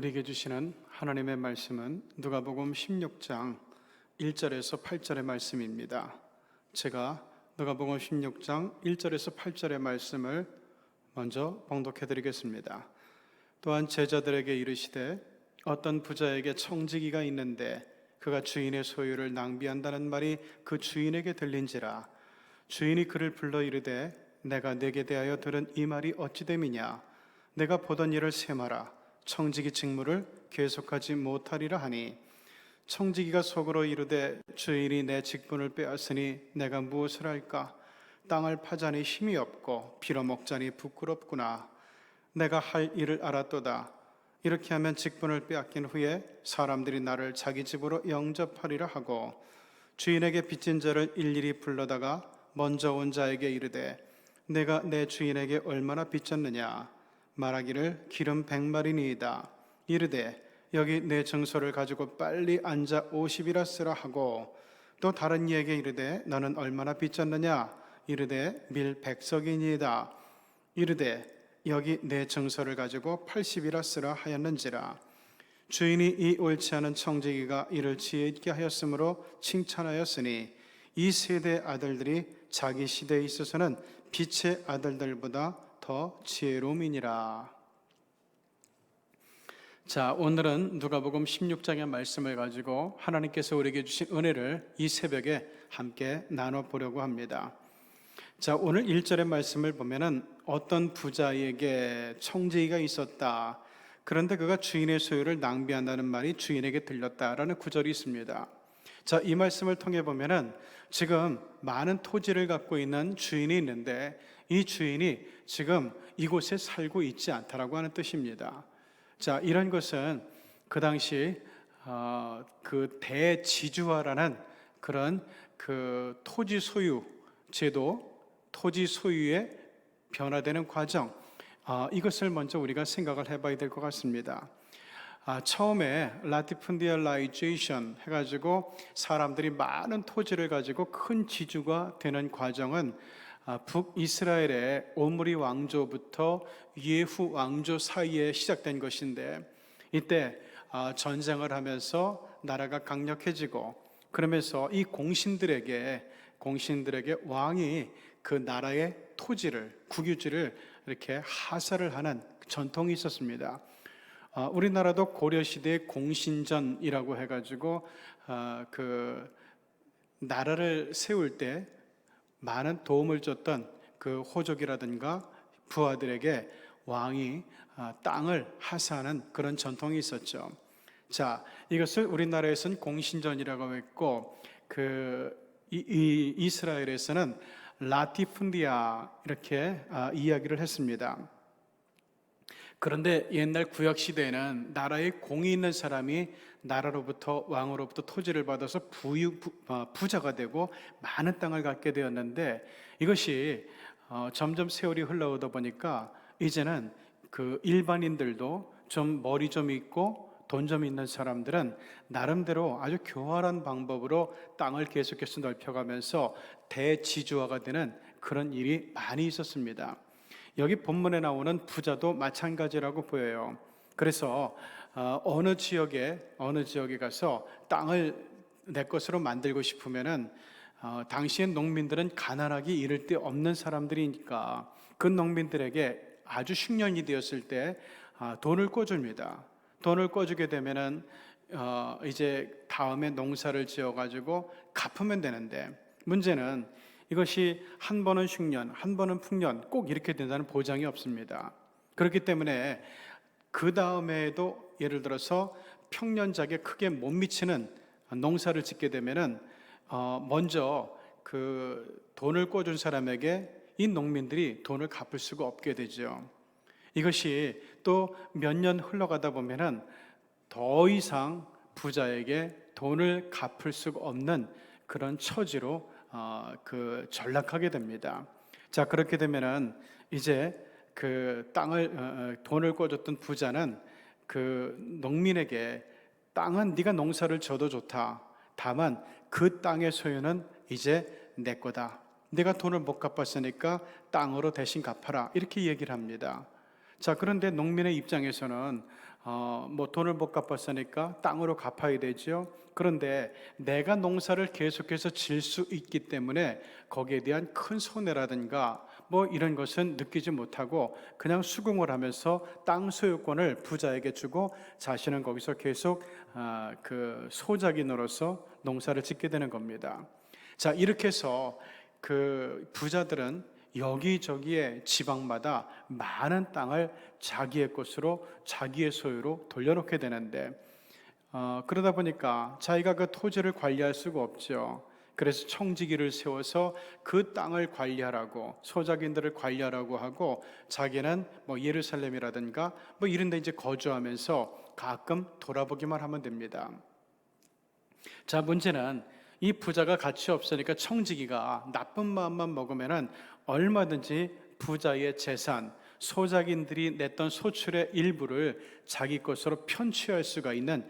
우리에게 주시는 하나님의 말씀은 누가복음 16장 1절에서 8절의 말씀입니다. 제가 누가복음 16장 1절에서 8절의 말씀을 먼저 봉독해 드리겠습니다. 또한 제자들에게 이르시되 어떤 부자에게 청지기가 있는데 그가 주인의 소유를 낭비한다는 말이 그 주인에게 들린지라. 주인이 그를 불러 이르되 내가 네게 대하여 들은 이 말이 어찌 됨이냐. 내가 보던 일을 세마라. 청지기 직무를 계속하지 못하리라 하니, 청지기가 속으로 이르되 주인이 내 직분을 빼앗으니 내가 무엇을 할까? 땅을 파자니 힘이 없고 빌어먹자니 부끄럽구나. 내가 할 일을 알았도다. 이렇게 하면 직분을 빼앗긴 후에 사람들이 나를 자기 집으로 영접하리라 하고, 주인에게 빚진 자를 일일이 불러다가 먼저 온 자에게 이르되 내가 내 주인에게 얼마나 빚졌느냐. 말하기를 기름 100마리니이다. 이르되 여기 내 증서를 가지고 빨리 앉아 50이라 쓰라 하고, 또 다른 이에게 이르되 너는 얼마나 빚졌느냐. 이르되 밀 100석이니이다. 이르되 여기 내 증서를 가지고 80이라 쓰라 하였는지라. 주인이 이 옳지 않은 청지기가 이를 지혜 있게 하였으므로 칭찬하였으니, 이 세대 아들들이 자기 시대에 있어서는 빛의 아들들보다 더 지혜로움이니라. 자, 오늘은 누가복음 16장의 말씀을 가지고 하나님께서 우리에게 주신 은혜를 이 새벽에 함께 나눠보려고 합니다. 자, 오늘 1절의 말씀을 보면은 어떤 부자에게 청지기가 있었다. 그런데 그가 주인의 소유를 낭비한다는 말이 주인에게 들렸다라는 구절이 있습니다. 자, 이 말씀을 통해 보면은 지금 많은 토지를 갖고 있는 주인이 있는데 이 주인이 지금 이곳에 살고 있지 않다라고 하는 뜻입니다. 자, 이런 것은 그 당시 그 대지주화라는 그런 그 토지 소유 제도, 토지 소유의 변화되는 과정, 이것을 먼저 우리가 생각을 해봐야 될 것 같습니다. 처음에 라티푼디얼라이제이션 해가지고 사람들이 많은 토지를 가지고 큰 지주가 되는 과정은 북이스라엘의 오므리 왕조부터 예후 왕조 사이에 시작된 것인데, 이때 전쟁을 하면서 나라가 강력해지고, 그러면서 이 공신들에게 왕이 그 나라의 토지를, 국유지를 이렇게 하사를 하는 전통이 있었습니다. 우리나라도 고려시대의 공신전이라고 해가지고 그 나라를 세울 때 많은 도움을 줬던 그 호족이라든가 부하들에게 왕이 땅을 하사하는 그런 전통이 있었죠. 자, 이것을 우리나라에서는 공신전이라고 했고, 이스라엘에서는 라티푼디아 이렇게 이야기를 했습니다. 그런데 옛날 구약 시대에는 나라에 공이 있는 사람이 나라로부터, 왕으로부터 토지를 받아서 부자가 되고 많은 땅을 갖게 되었는데, 이것이 점점 세월이 흘러오다 보니까 이제는 그 일반인들도 좀 머리 좀 있고 돈 좀 있는 사람들은 나름대로 아주 교활한 방법으로 땅을 계속해서 넓혀가면서 대지주화가 되는 그런 일이 많이 있었습니다. 여기 본문에 나오는 부자도 마찬가지라고 보여요. 그래서 어느 지역에 가서 땅을 내 것으로 만들고 싶으면은 당시엔 농민들은 가난하기 이를 데 없는 사람들이니까 그 농민들에게 아주 흉년이 되었을 때 돈을 꿔줍니다. 돈을 꿔주게 되면은 이제 다음에 농사를 지어가지고 갚으면 되는데, 문제는 이것이 한 번은 흉년, 한 번은 풍년, 꼭 이렇게 된다는 보장이 없습니다. 그렇기 때문에 그 다음에도 예를 들어서 평년작에 크게 못 미치는 농사를 짓게 되면은 먼저 그 돈을 꿔준 사람에게 이 농민들이 돈을 갚을 수가 없게 되죠. 이것이 또 몇 년 흘러가다 보면은 더 이상 부자에게 돈을 갚을 수가 없는 그런 처지로 전락하게 됩니다. 자, 그렇게 되면은 이제 그 돈을 꿔줬던 부자는 그 농민에게 땅은 네가 농사를 져도 좋다. 다만 그 땅의 소유는 이제 내 거다. 내가 돈을 못 갚았으니까 땅으로 대신 갚아라. 이렇게 얘기를 합니다. 자, 그런데 농민의 입장에서는 뭐 돈을 못 갚았으니까 땅으로 갚아야 되죠. 그런데 내가 농사를 계속해서 질 수 있기 때문에 거기에 대한 큰 손해라든가 뭐 이런 것은 느끼지 못하고 그냥 수긍을 하면서 땅 소유권을 부자에게 주고 자신은 거기서 계속 그 소작인으로서 농사를 짓게 되는 겁니다. 자, 이렇게 해서 그 부자들은 여기저기에 지방마다 많은 땅을 자기의 것으로 자기의 소유로 돌려놓게 되는데 그러다 보니까 자기가 그 토지를 관리할 수가 없죠. 그래서 청지기를 세워서 그 땅을 관리하라고, 소작인들을 관리하라고 하고 자기는 뭐 예루살렘이라든가 뭐 이런 데 이제 거주하면서 가끔 돌아보기만 하면 됩니다. 자, 문제는 이 부자가 가치 없으니까 청지기가 나쁜 마음만 먹으면은 얼마든지 부자의 재산, 소작인들이 냈던 소출의 일부를 자기 것으로 편취할 수가 있는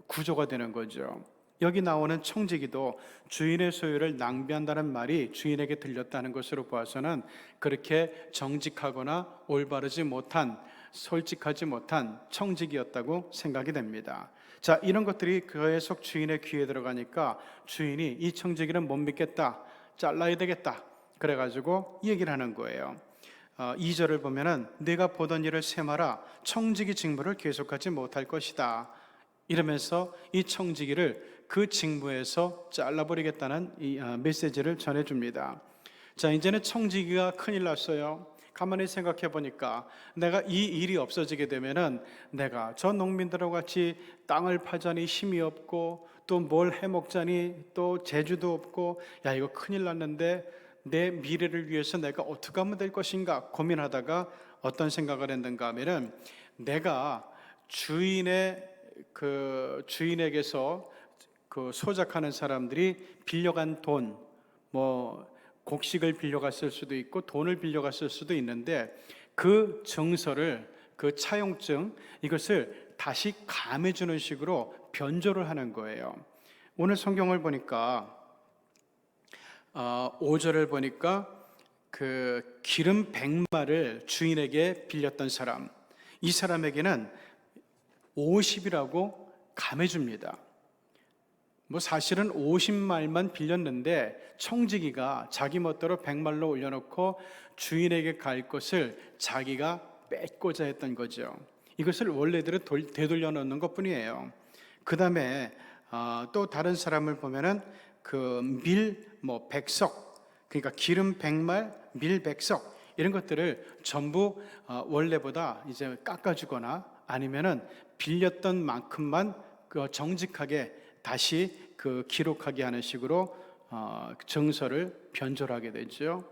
구조가 되는 거죠. 여기 나오는 청지기도 주인의 소유를 낭비한다는 말이 주인에게 들렸다는 것으로 봐서는 그렇게 정직하거나 올바르지 못한, 솔직하지 못한 청지기였다고 생각이 됩니다. 자, 이런 것들이 계속 주인의 귀에 들어가니까 주인이 이 청지기는 못 믿겠다, 잘라야 되겠다, 그래가지고 얘기를 하는 거예요. 2절을 보면은 내가 보던 일을 세마라 청지기 직무를 계속하지 못할 것이다, 이러면서 이 청지기를 그 직무에서 잘라버리겠다는 이 메시지를 전해줍니다. 자, 이제는 청지기가 큰일 났어요. 가만히 생각해 보니까 내가 이 일이 없어지게 되면은 내가 저 농민들하고 같이 땅을 파자니 힘이 없고 또 뭘 해먹자니 또 재주도 없고, 야, 이거 큰일 났는데 내 미래를 위해서 내가 어떻게 하면 될 것인가 고민하다가 어떤 생각을 했는가 하면은 내가 주인에게서 그 소작하는 사람들이 빌려간 돈, 뭐 곡식을 빌려갔을 수도 있고 돈을 빌려갔을 수도 있는데 그 증서를, 그 차용증, 이것을 다시 감해주는 식으로 변조를 하는 거예요. 오늘 성경을 보니까 5절을 보니까 그 기름 100마를 주인에게 빌렸던 사람, 이 사람에게는 50이라고 감해줍니다. 뭐 사실은 50말만 빌렸는데 청지기가 자기 멋대로 100말로 올려놓고 주인에게 갈 것을 자기가 뺏고자 했던 거죠. 이것을 원래대로 되돌려 놓는 것 뿐이에요. 그 다음에 또 다른 사람을 보면은 그 백석, 그러니까 기름 100말, 밀 100석, 이런 것들을 전부 원래보다 이제 깎아주거나 아니면은 빌렸던 만큼만 정직하게 다시 그 기록하게 하는 식으로 증서를 변조를 하게 되죠.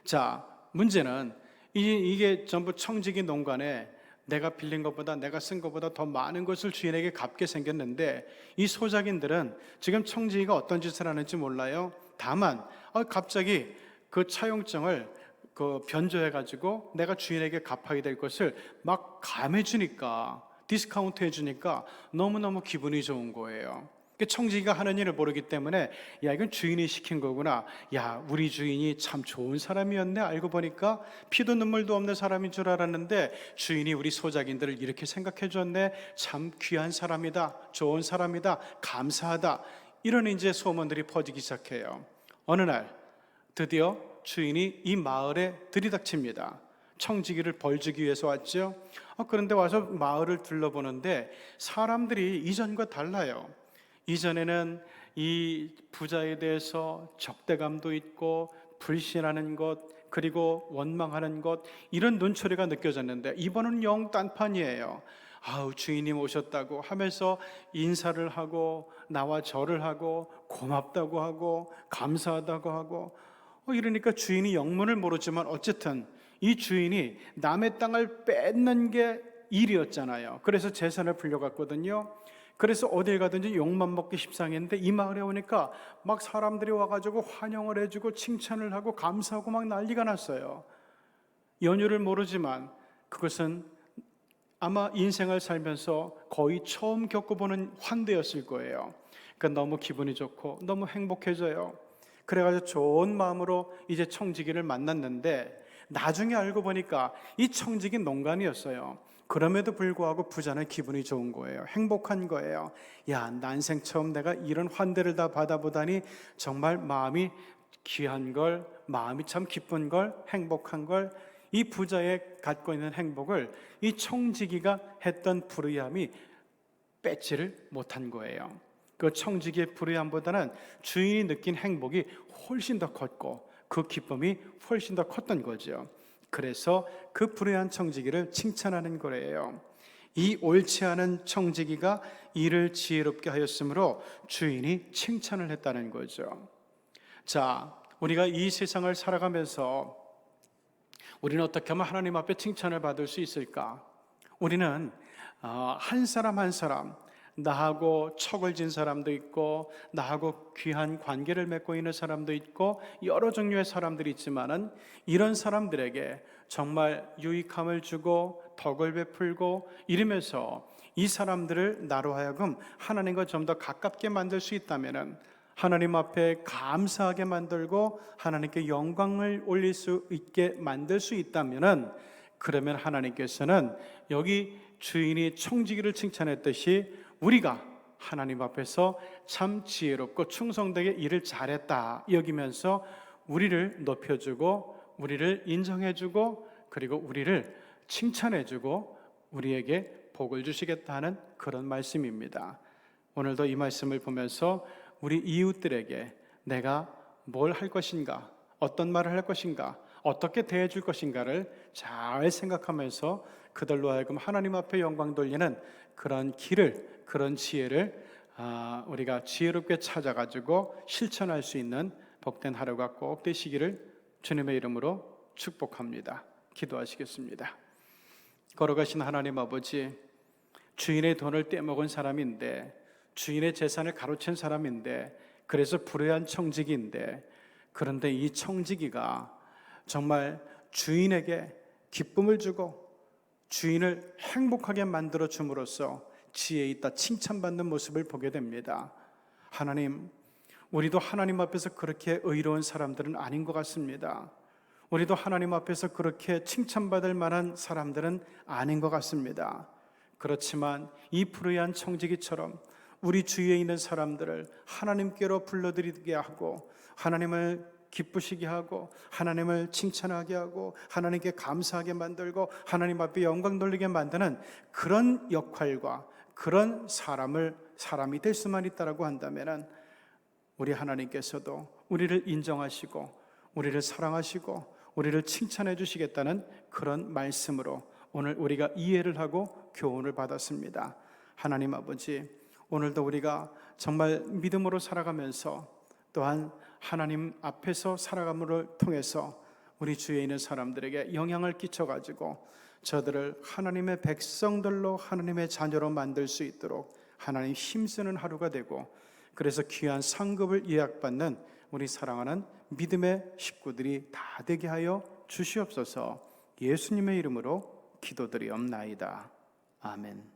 자, 문제는 이게 전부 청지기 농간에 내가 빌린 것보다, 내가 쓴 것보다 더 많은 것을 주인에게 갚게 생겼는데 이 소작인들은 지금 청지기가 어떤 짓을 하는지 몰라요. 다만 갑자기 그 차용증을 변조해 가지고 내가 주인에게 갚아야 될 것을 막 감해주니까, 디스카운트 해주니까 너무너무 기분이 좋은 거예요. 청지기가 하는 일을 모르기 때문에 야, 이건 주인이 시킨 거구나, 야, 우리 주인이 참 좋은 사람이었네, 알고 보니까 피도 눈물도 없는 사람인 줄 알았는데 주인이 우리 소작인들을 이렇게 생각해 줬네, 참 귀한 사람이다, 좋은 사람이다, 감사하다, 이런 이제 소문들이 퍼지기 시작해요. 어느 날 드디어 주인이 이 마을에 들이닥칩니다. 청지기를 벌주기 위해서 왔죠. 그런데 와서 마을을 둘러보는데 사람들이 이전과 달라요. 이전에는 이 부자에 대해서 적대감도 있고 불신하는 것, 그리고 원망하는 것, 이런 눈초리가 느껴졌는데 이번은 영 딴판이에요. 아우, 주인님 오셨다고 하면서 인사를 하고 나와 절을 하고 고맙다고 하고 감사하다고 하고 이러니까 주인이 영문을 모르지만 어쨌든 이 주인이 남의 땅을 뺏는 게 일이었잖아요. 그래서 재산을 불려갔거든요. 그래서 어딜 가든지 욕만 먹기 십상인데 이 마을에 오니까 막 사람들이 와가지고 환영을 해주고 칭찬을 하고 감사하고 막 난리가 났어요. 연유를 모르지만 그것은 아마 인생을 살면서 거의 처음 겪어보는 환대였을 거예요. 그러니까 너무 기분이 좋고 너무 행복해져요. 그래가지고 좋은 마음으로 이제 청지기를 만났는데 나중에 알고 보니까 이 청지기 농간이었어요. 그럼에도 불구하고 부자는 기분이 좋은 거예요. 행복한 거예요. 야, 난생 처음 내가 이런 환대를 다 받아보다니 정말 마음이 귀한 걸, 마음이 참 기쁜 걸, 행복한 걸, 이 부자의 갖고 있는 행복을 이 청지기가 했던 불의함이 뺏지를 못한 거예요. 그 청지기의 불의함보다는 주인이 느낀 행복이 훨씬 더 컸고 그 기쁨이 훨씬 더 컸던 거죠. 그래서 그 불의한 청지기를 칭찬하는 거예요. 이 옳지 않은 청지기가 이를 지혜롭게 하였으므로 주인이 칭찬을 했다는 거죠. 자, 우리가 이 세상을 살아가면서 우리는 어떻게 하면 하나님 앞에 칭찬을 받을 수 있을까? 우리는 한 사람 한 사람, 나하고 척을 진 사람도 있고 나하고 귀한 관계를 맺고 있는 사람도 있고 여러 종류의 사람들이 있지만은 이런 사람들에게 정말 유익함을 주고 덕을 베풀고 이러면서 이 사람들을 나로 하여금 하나님과 좀 더 가깝게 만들 수 있다면은, 하나님 앞에 감사하게 만들고 하나님께 영광을 올릴 수 있게 만들 수 있다면은, 그러면 하나님께서는 여기 주인이 청지기를 칭찬했듯이 우리가 하나님 앞에서 참 지혜롭고 충성되게 일을 잘했다 여기면서 우리를 높여주고 우리를 인정해주고 그리고 우리를 칭찬해주고 우리에게 복을 주시겠다는 그런 말씀입니다. 오늘도 이 말씀을 보면서 우리 이웃들에게 내가 뭘 할 것인가, 어떤 말을 할 것인가, 어떻게 대해줄 것인가를 잘 생각하면서 그들로 하여금 하나님 앞에 영광 돌리는 그런 길을, 그런 지혜를 우리가 지혜롭게 찾아가지고 실천할 수 있는 복된 하루가 꼭 되시기를 주님의 이름으로 축복합니다. 기도하시겠습니다. 걸어가신 하나님 아버지, 주인의 돈을 떼먹은 사람인데, 주인의 재산을 가로챈 사람인데, 그래서 불의한 청지기인데, 그런데 이 청지기가 정말 주인에게 기쁨을 주고 주인을 행복하게 만들어 줌으로써 지혜 있다 칭찬받는 모습을 보게 됩니다. 하나님, 우리도 하나님 앞에서 그렇게 의로운 사람들은 아닌 것 같습니다. 우리도 하나님 앞에서 그렇게 칭찬받을 만한 사람들은 아닌 것 같습니다. 그렇지만 이 불의한 청지기처럼 우리 주위에 있는 사람들을 하나님께로 불러들이게 하고 하나님을 기쁘시게 하고 하나님을 칭찬하게 하고 하나님께 감사하게 만들고 하나님 앞에 영광 돌리게 만드는 그런 역할과 그런 사람이 될 수만 있다라고 한다면, 우리 하나님께서도 우리를 인정하시고 우리를 사랑하시고 우리를 칭찬해 주시겠다는 그런 말씀으로 오늘 우리가 이해를 하고 교훈을 받았습니다. 하나님 아버지, 오늘도 우리가 정말 믿음으로 살아가면서 또한 하나님 앞에서 살아감을 통해서 우리 주위에 있는 사람들에게 영향을 끼쳐가지고 저들을 하나님의 백성들로 하나님의 자녀로 만들 수 있도록 하나님 힘쓰는 하루가 되고, 그래서 귀한 상급을 예약받는 우리 사랑하는 믿음의 식구들이 다 되게 하여 주시옵소서. 예수님의 이름으로 기도드리옵나이다. 아멘.